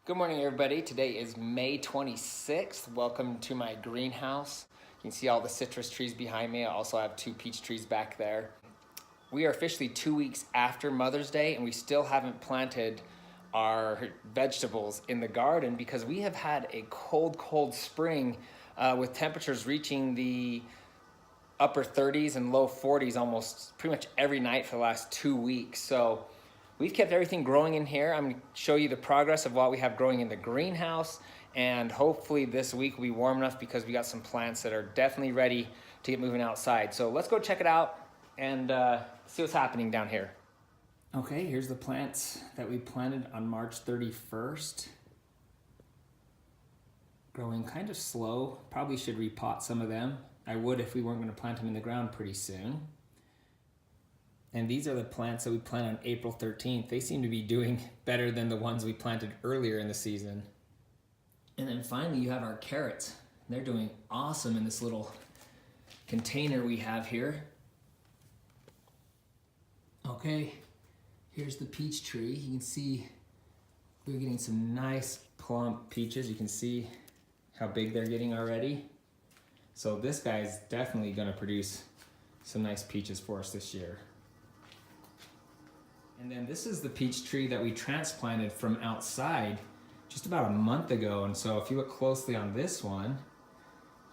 Good morning, everybody. Today is May 26th. Welcome to my greenhouse. You can see all the citrus trees behind me. I also have 2 peach trees back there. We are officially 2 weeks after Mother's Day, and we still haven't planted our vegetables in the garden because we have had a cold spring with temperatures reaching the upper 30s and low 40s almost pretty much every night for the last 2 weeks. So we've kept everything growing in here. I'm gonna show you the progress of what we have growing in the greenhouse, and hopefully this week will be warm enough because we got some plants that are definitely ready to get moving outside. So let's go check it out and see what's happening down here. Okay, here's the plants that we planted on March 31st. Growing kind of slow. Probably should repot some of them. I would if we weren't gonna plant them in the ground pretty soon. And these are the plants that we planted on April 13th. They seem to be doing better than the ones we planted earlier in the season. And then finally you have our carrots. They're doing awesome in this little container we have here. Okay, here's the peach tree. You can see we're getting some nice plump peaches. You can see how big they're getting already. So this guy's definitely gonna produce some nice peaches for us this year. And then this is the peach tree that we transplanted from outside just about a month ago. And so if you look closely on this one,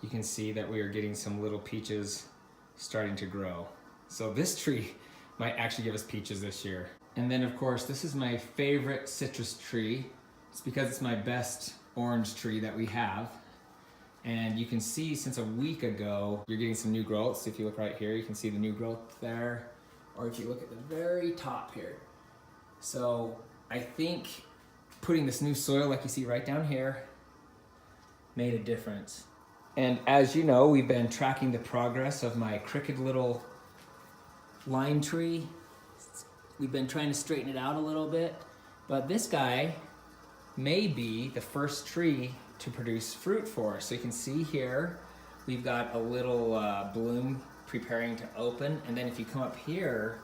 you can see that we are getting some little peaches starting to grow. So this tree might actually give us peaches this year. And then of course, this is my favorite citrus tree. It's because it's my best orange tree that we have. And you can see since a week ago, you're getting some new growth. So if you look right here, you can see the new growth there. Or if you look at the very top here. So I think putting this new soil like you see right down here made a difference. And as you know, we've been tracking the progress of my crooked little lime tree. We've been trying to straighten it out a little bit, but this guy may be the first tree to produce fruit for us. So you can see here, we've got a little bloom preparing to open, and then if you come up here,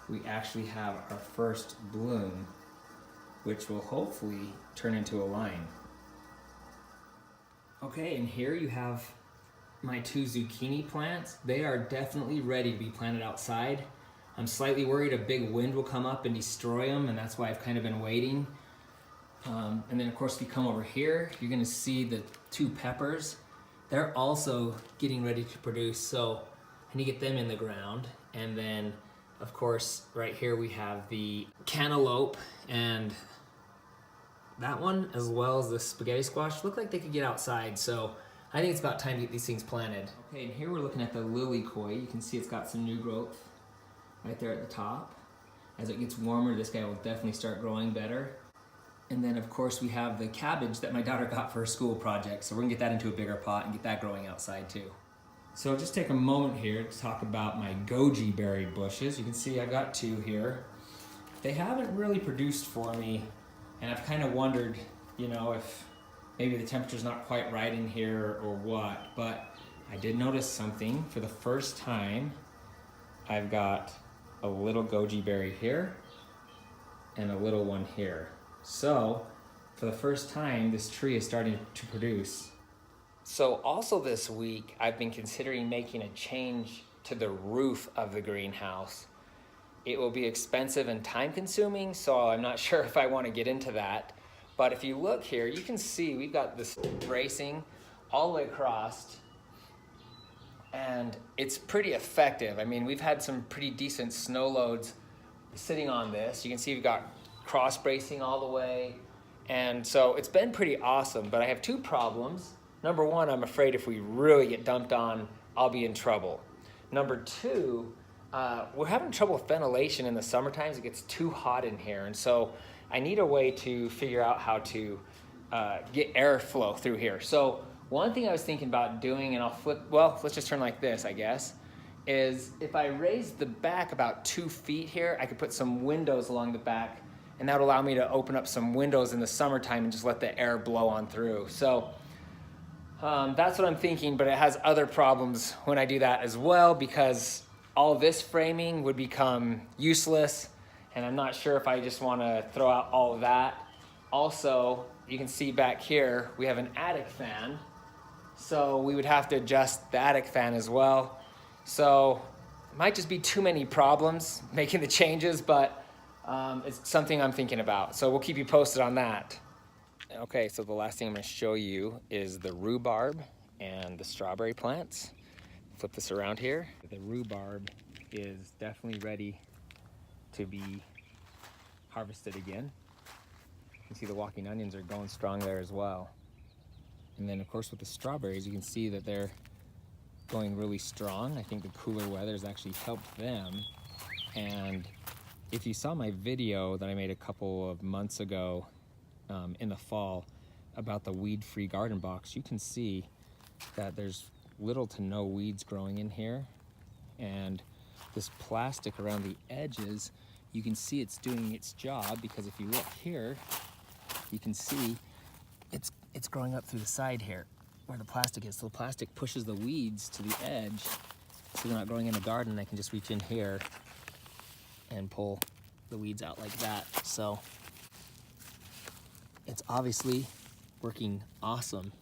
we actually have our first bloom, which will hopefully turn into a lime. Okay, and here you have my 2 zucchini plants. They are definitely ready to be planted outside. I'm slightly worried a big wind will come up and destroy them, and that's why I've kind of been waiting. And then of course, if you come over here, you're gonna see the 2 peppers. They're also getting ready to produce, so I need to get them in the ground. And then, of course, right here we have the cantaloupe, and that one, as well as the spaghetti squash, look like they could get outside. So I think it's about time to get these things planted. Okay, and here we're looking at the lily koi. You can see it's got some new growth right there at the top. As it gets warmer, this guy will definitely start growing better. And then, of course, we have the cabbage that my daughter got for her school project. So we're gonna get that into a bigger pot and get that growing outside too. So I'll just take a moment here to talk about my Goji Berry bushes. You can see I've got 2 here. They haven't really produced for me, and I've kind of wondered, you know, if maybe the temperature's not quite right in here or what, but I did notice something. For the first time, I've got a little Goji Berry here and a little one here. So for the first time, this tree is starting to produce. So also this week, I've been considering making a change to the roof of the greenhouse. It will be expensive and time consuming, so I'm not sure if I want to get into that. But if you look here, you can see we've got this bracing all the way across, and it's pretty effective. I mean, we've had some pretty decent snow loads sitting on this. You can see we've got cross bracing all the way. And so it's been pretty awesome, but I have 2 problems. Number 1, I'm afraid if we really get dumped on, I'll be in trouble. Number 2, we're having trouble with ventilation in the summer times. It gets too hot in here. And so I need a way to figure out how to get airflow through here. So one thing I was thinking about doing, and I'll flip, well, let's just turn like this, I guess, is if I raise the back about 2 feet here, I could put some windows along the back, and that would allow me to open up some windows in the summertime and just let the air blow on through. So that's what I'm thinking, but it has other problems when I do that as well, because all this framing would become useless, and I'm not sure if I just want to throw out all of that Also, you can see back here, we have an attic fan. So we would have to adjust the attic fan as well. So it might just be too many problems making the changes, but it's something I'm thinking about. So we'll keep you posted on that. Okay, so the last thing I'm gonna show you is the rhubarb and the strawberry plants. Flip this around here. The rhubarb is definitely ready to be harvested again. You can see the walking onions are going strong there as well. And then of course with the strawberries, you can see that they're going really strong. I think the cooler weather has actually helped them. And if you saw my video that I made a couple of months ago in the fall about the weed-free garden box, you can see that there's little to no weeds growing in here. And this plastic around the edges, you can see it's doing its job, because if you look here, you can see it's growing up through the side here where the plastic is. So the plastic pushes the weeds to the edge, so they're not growing in the garden. I can just reach in here and pull the weeds out like that. So it's obviously working awesome.